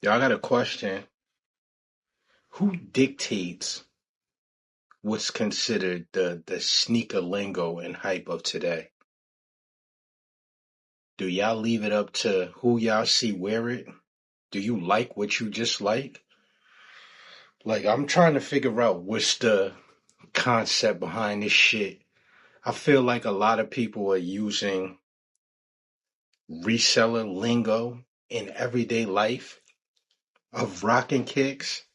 Yo, I got a question. Who dictates what's considered the sneaker lingo and hype of today? Do y'all leave it up to who y'all see wear it? Do you like what you just like? Like, I'm trying to figure out what's the concept behind this shit. I feel like a lot of people are using reseller lingo in everyday life of rocking kicks.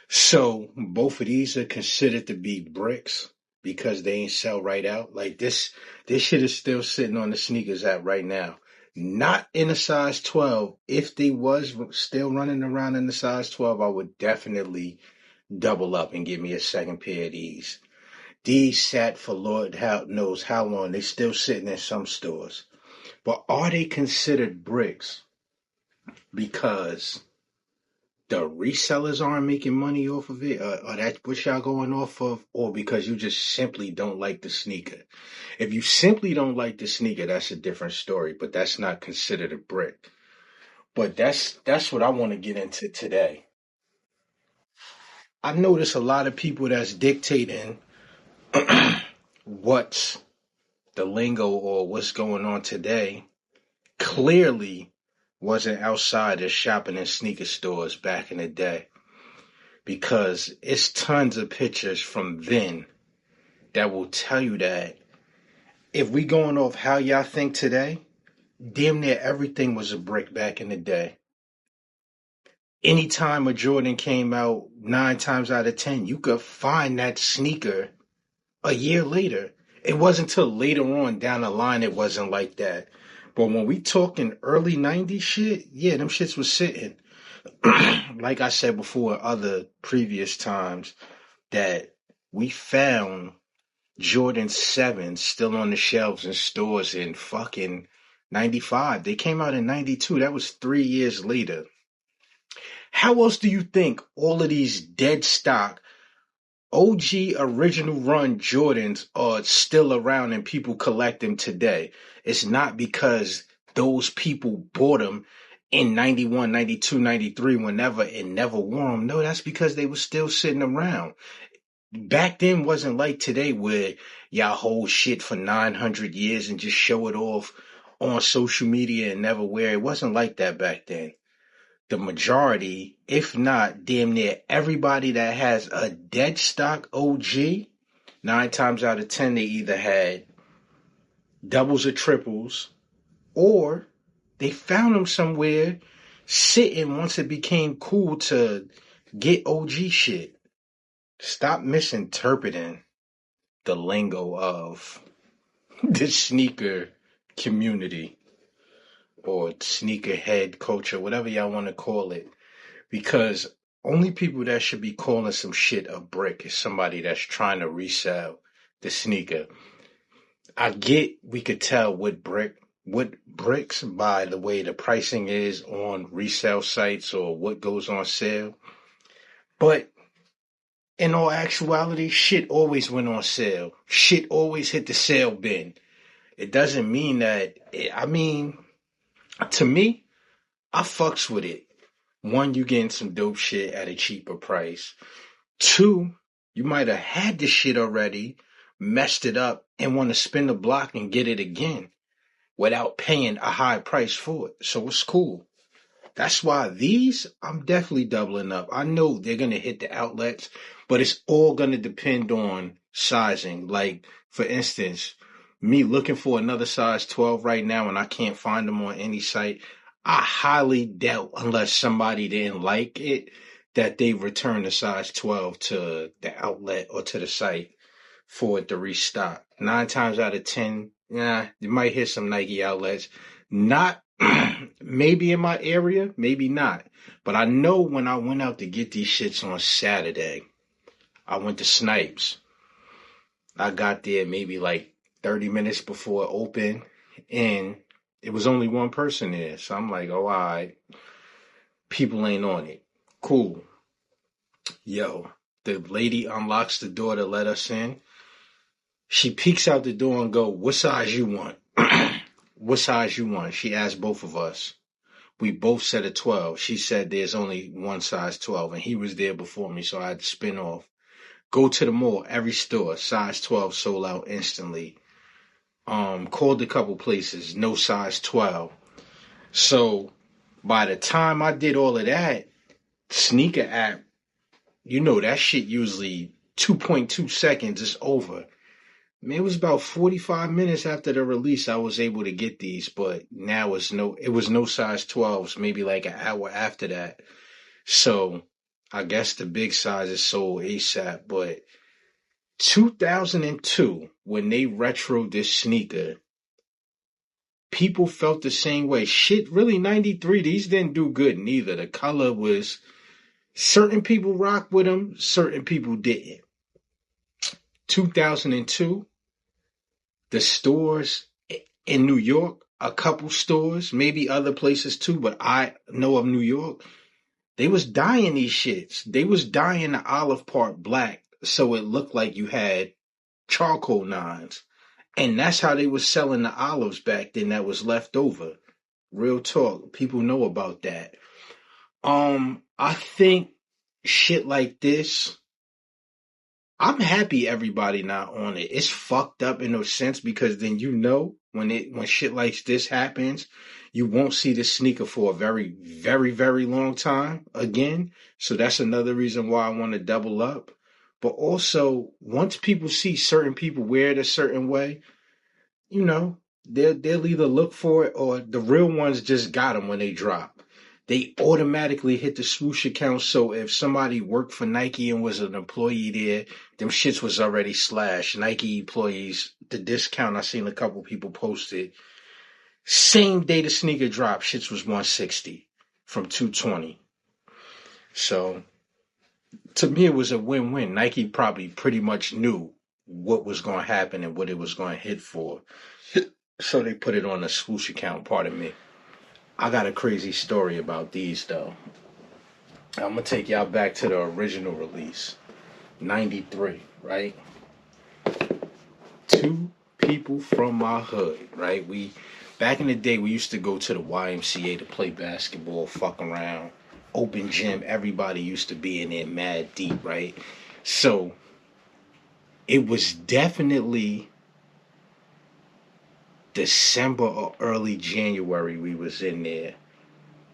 So both of these are considered to be bricks because they ain't sell right out. Like this shit is still sitting on the sneakers app right now. Not in a size 12. If they was still running around in the size 12, I would definitely double up and get me a second pair of these. These sat for Lord knows how long. They still sitting in some stores. But are they considered bricks because the resellers aren't making money off of it, or that's what y'all going off of, or because you just simply don't like the sneaker? If you simply don't like the sneaker, that's a different story, but that's not considered a brick. But that's what I want to get into today. I notice a lot of people that's dictating what's the lingo or what's going on today clearly wasn't outsiders shopping in sneaker stores back in the day because it's tons of pictures from then that will tell you that if we going off how y'all think today, damn near everything was a brick back in the day. Anytime a Jordan came out, 9 times out of 10, you could find that sneaker a year later. It wasn't until later on down the line it wasn't like that. But when we talking early 90s shit, yeah, them shits was sitting. Like I said before, other previous times, that we found Jordan 7 still on the shelves in stores in fucking 95. They came out in 92. That was 3 years later. How else do you think all of these dead stock OG original run Jordans are still around and people collect them today? It's not because those people bought them in 91, 92, 93, whenever, and never wore them. No, that's because they were still sitting around. Back then wasn't like today where y'all hold shit for 900 years and just show it off on social media and never wear it. It wasn't like that back then. The majority, if not damn near everybody that has a dead stock OG, 9 times out of 10, they either had doubles or triples, or they found them somewhere sitting once it became cool to get OG shit. Stop misinterpreting the lingo of the sneaker community or sneakerhead culture, whatever y'all want to call it, because only people that should be calling some shit a brick is somebody that's trying to resell the sneaker. I get we could tell what bricks by the way the pricing is on resale sites or what goes on sale, but in all actuality, shit always went on sale. Shit always hit the sale bin. It doesn't mean that. I mean, to me, I fucks with it. One, you getting some dope shit at a cheaper price. Two, you might have had the shit already, messed it up, and want to spin the block and get it again without paying a high price for it. So it's cool. That's why these, I'm definitely doubling up. I know they're going to hit the outlets, but it's all going to depend on sizing. Like, for instance, me looking for another size 12 right now and I can't find them on any site, I highly doubt, unless somebody didn't like it, that they return the size 12 to the outlet or to the site for it to restock. 9 times out of 10, yeah, you might hit some Nike outlets. Not maybe in my area, maybe not. But I know when I went out to get these shits on Saturday, I went to Snipes. I got there maybe like 30 minutes before open, and it was only one person there. So I'm like, oh, all right, people ain't on it. Cool. Yo, the lady unlocks the door to let us in. She peeks out the door and go, what size you want? What size you want? She asked both of us. We both said a 12. She said there's only one size 12, and he was there before me, so I had to spin off. Go to the mall, every store, size 12 sold out instantly. Called a couple places, no size 12. So by the time I did all of that, sneaker app, that shit usually 2.2 seconds is over. Man, it was about 45 minutes after the release I was able to get these, but now it was no size 12s, maybe like an hour after that. So I guess the big size is sold ASAP, but 2002, when they retroed this sneaker, people felt the same way. Shit, really, 93, these didn't do good neither. The color was, certain people rocked with them, certain people didn't. 2002, the stores in New York, a couple stores, maybe other places too, but I know of New York, they was dyeing these shits. They was dyeing the olive part black so it looked like you had charcoal nines. And that's how they was selling the olives back then that was left over. Real talk. People know about that. I think shit like this, I'm happy everybody not on it. It's fucked up in a sense because then when shit like this happens, you won't see the sneaker for a very, very, very long time again. So that's another reason why I want to double up. But also, once people see certain people wear it a certain way, they'll either look for it or the real ones just got them when they drop. They automatically hit the swoosh account. So if somebody worked for Nike and was an employee there, them shits was already slashed. Nike employees, the discount, I seen a couple people posted. Same day the sneaker dropped, shits was 160 from 220. So to me, it was a win-win. Nike probably pretty much knew what was going to happen and what it was going to hit for. So they put it on the swoosh account, pardon me. I got a crazy story about these, though. I'm going to take y'all back to the original release. 93, right? Two people from my hood, right? Back in the day, we used to go to the YMCA to play basketball, fuck around, open gym. Everybody used to be in there mad deep, right? So it was definitely December or early January we was in there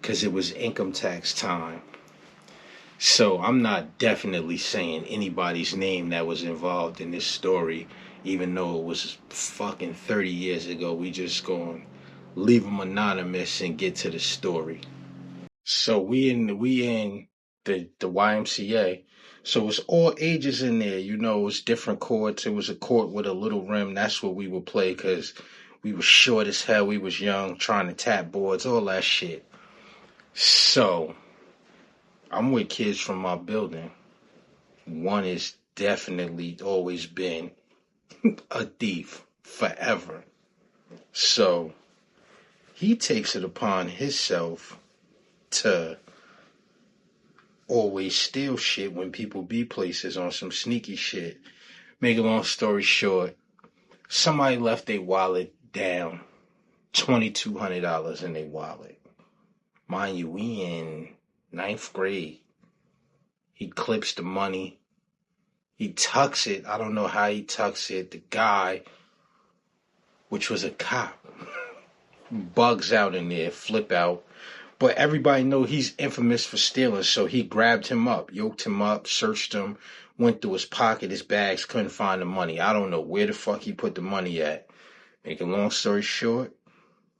because it was income tax time. So I'm not definitely saying anybody's name that was involved in this story, even though it was fucking 30 years ago. We just gonna leave them anonymous and get to the story. So we in the YMCA. So it's all ages in there. It was different courts. It was a court with a little rim. That's what we would play because we was short as hell. We was young, trying to tap boards, all that shit. So I'm with kids from my building. One is definitely always been a thief forever. So he takes it upon himself to always steal shit when people be places on some sneaky shit. Make a long story short, somebody left their wallet down, $2,200 in their wallet. Mind you, we in 9th grade. He clips the money. He tucks it. I don't know how he tucks it. The guy, which was a cop, bugs out in there, flip out. But everybody know he's infamous for stealing, so he grabbed him up, yoked him up, searched him, went through his pocket, his bags, couldn't find the money. I don't know where the fuck he put the money at. Make a long story short,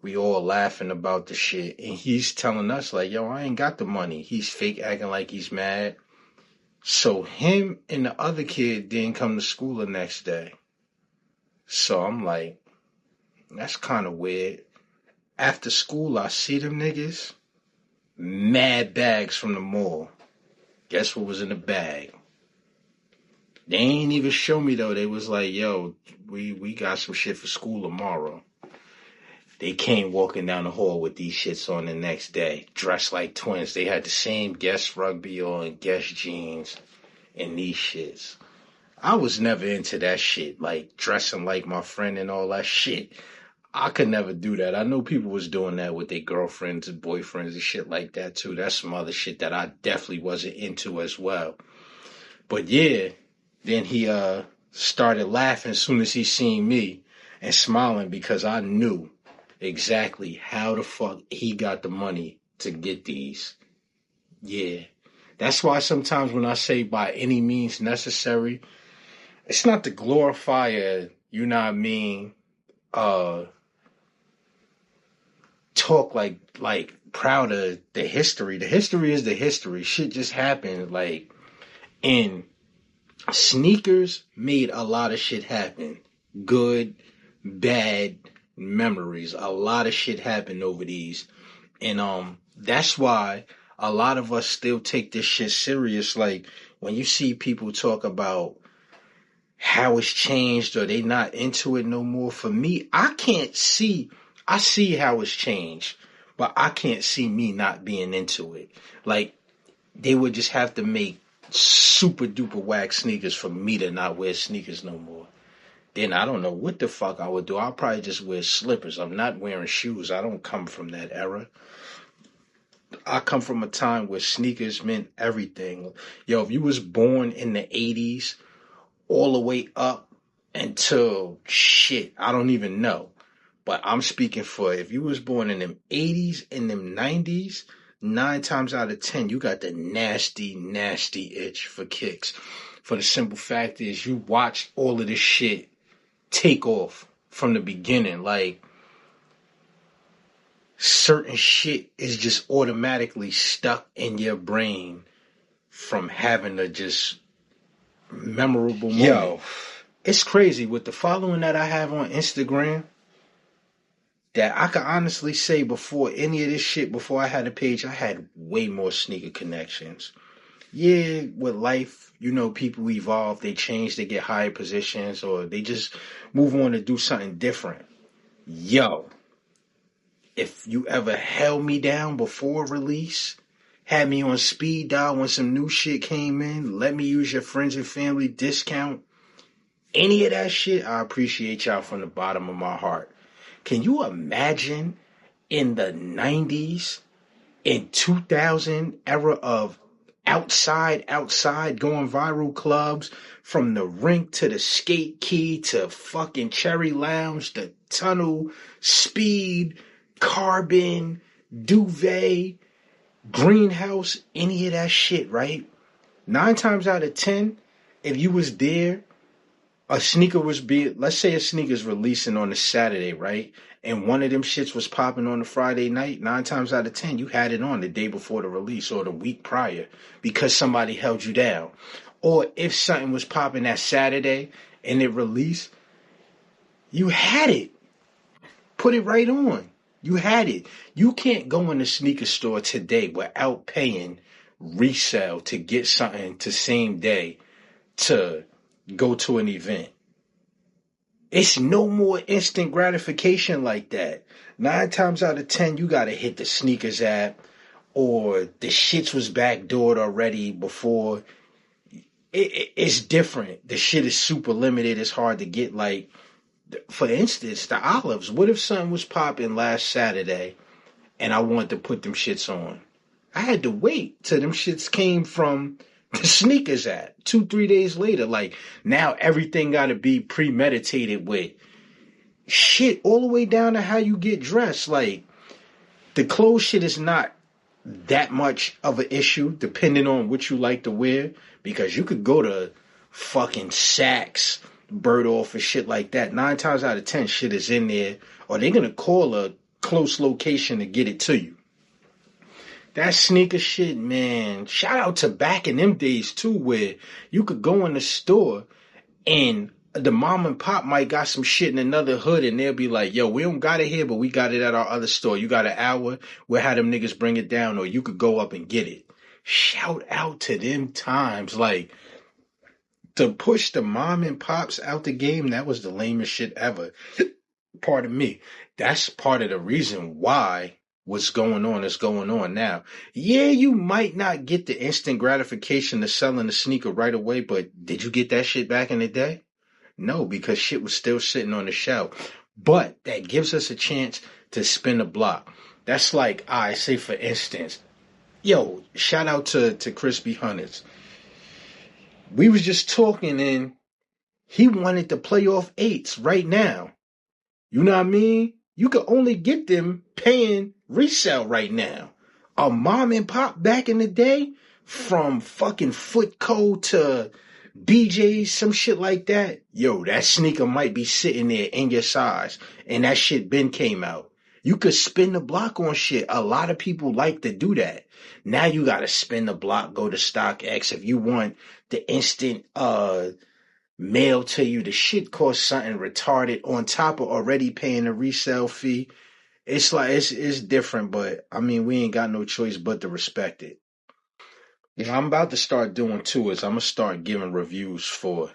we all laughing about the shit, and he's telling us like, yo, I ain't got the money. He's fake acting like he's mad. So him and the other kid didn't come to school the next day. So I'm like, that's kind of weird. After school, I see them niggas. Mad bags from the mall. Guess what was in the bag? They ain't even show me though. They was like, yo, we got some shit for school tomorrow. They came walking down the hall with these shits on the next day, dressed like twins. They had the same Guess rugby on, Guess jeans, and these shits. I was never into that shit, like dressing like my friend and all that shit. I could never do that. I know people was doing that with their girlfriends and boyfriends and shit like that too. That's some other shit that I definitely wasn't into as well. But yeah, then he started laughing as soon as he seen me and smiling because I knew exactly how the fuck he got the money to get these. Yeah. That's why sometimes when I say by any means necessary, it's not to glorify a, you know what I mean, uh talk like proud of the history. The history is the history. Shit just happened. Like, and sneakers made a lot of shit happen. Good, bad memories. A lot of shit happened over these. And that's why a lot of us still take this shit serious. Like when you see people talk about how it's changed or they not into it no more. For me, I see how it's changed, but I can't see me not being into it. Like they would just have to make super duper whack sneakers for me to not wear sneakers no more. Then I don't know what the fuck I would do. I'll probably just wear slippers. I'm not wearing shoes. I don't come from that era. I come from a time where sneakers meant everything. Yo, if you was born in the 80s all the way up until shit, I don't even know. But I'm speaking for if you was born in them 80s and them 90s, 9 times out of 10, you got the nasty, nasty itch for kicks. For the simple fact is you watched all of this shit take off from the beginning. Like, certain shit is just automatically stuck in your brain from having a just memorable moment. Yo, it's crazy with the following that I have on Instagram that I can honestly say before any of this shit, before I had a page, I had way more sneaker connections. Yeah, with life, you know, people evolve, they change, they get higher positions, or they just move on to do something different. Yo, if you ever held me down before release, had me on speed dial when some new shit came in, let me use your friends and family discount, any of that shit, I appreciate y'all from the bottom of my heart. Can you imagine in the 90s, in 2000 era of outside going viral clubs, from the rink to the skate key to fucking Cherry Lounge, the tunnel, speed, carbon, duvet, greenhouse, any of that shit, right? 9 times out of 10, if you was there, a sneaker was let's say a sneaker's releasing on a Saturday, right? And one of them shits was popping on a Friday night. 9 times out of 10, you had it on the day before the release or the week prior because somebody held you down. Or if something was popping that Saturday and it released, you had it. Put it right on. You had it. You can't go in the sneaker store today without paying resale to get something to same day to go to an event. It's no more instant gratification like that. 9 times out of 10, you gotta hit the sneakers app, or the shits was backdoored already before. It's different. The shit is super limited. It's hard to get. Like, for instance, the olives. What if something was popping last Saturday and I wanted to put them shits on? I had to wait till them shits came from the sneakers app 2-3 days later. Like, now everything got to be premeditated with shit all the way down to how you get dressed. Like, the clothes shit is not that much of an issue depending on what you like to wear, because you could go to fucking Saks, Bergdorf and shit like that. 9 times out of 10 shit is in there, or they're gonna call a close location to get it to you. That sneaker shit, man, shout out to back in them days too, where you could go in the store and the mom and pop might got some shit in another hood and they'll be like, yo, we don't got it here, but we got it at our other store. You got an hour, we'll have them niggas bring it down, or you could go up and get it. Shout out to them times. Like, to push the mom and pops out the game, that was the lamest shit ever. Pardon me. That's part of the reason why what's going on is going on now. Yeah, you might not get the instant gratification of selling the sneaker right away, but did you get that shit back in the day? No, because shit was still sitting on the shelf. but that gives us a chance to spin the block. That's like, I say for instance, yo, shout out to Crispy Hunters. We was just talking and he wanted to play off eights right now. You know what I mean? You could only get them paying resale right now. A mom and pop back in the day, from fucking Foot Code to BJ's, some shit like that. Yo, that sneaker might be sitting there in your size, and that shit been came out. You could spin the block on shit. A lot of people like to do that. Now you gotta spin the block, go to StockX if you want the instant mail to you. The shit costs something retarded on top of already paying a resale fee. It's like it's different, but I mean we ain't got no choice but to respect it. You know, I'm about to start doing too is I'm gonna start giving reviews for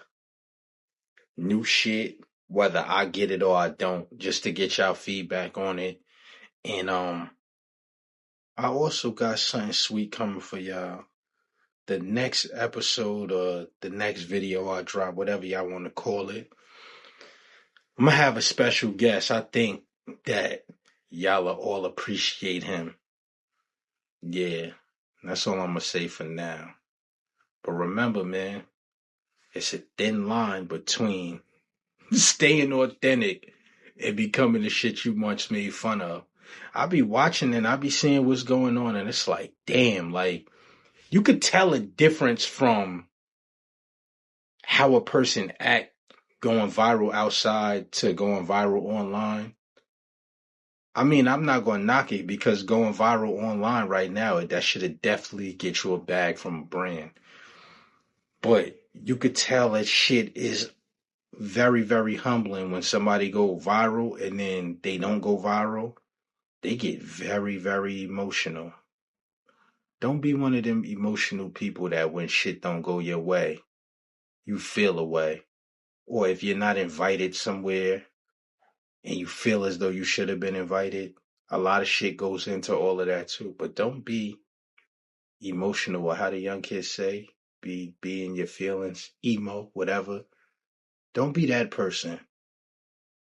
new shit, whether I get it or I don't, just to get y'all feedback on it. And I also got something sweet coming for y'all. The next episode or the next video I drop, whatever y'all want to call it, I'm gonna have a special guest. I think that y'all all appreciate him. Yeah, that's all I'm gonna say for now. But remember, man, it's a thin line between staying authentic and becoming the shit you once made fun of. I be watching and I be seeing what's going on, and it's like, damn, like you could tell a difference from how a person act going viral outside to going viral online. I mean, I'm not going to knock it because going viral online right now, that should definitely get you a bag from a brand. But you could tell that shit is very, very humbling when somebody go viral and then they don't go viral. They get very, very emotional. Don't be one of them emotional people that when shit don't go your way, you feel away. Or if you're not invited somewhere and you feel as though you should have been invited, a lot of shit goes into all of that too. But don't be emotional, or how the young kids say, be in your feelings, emo, whatever. Don't be that person.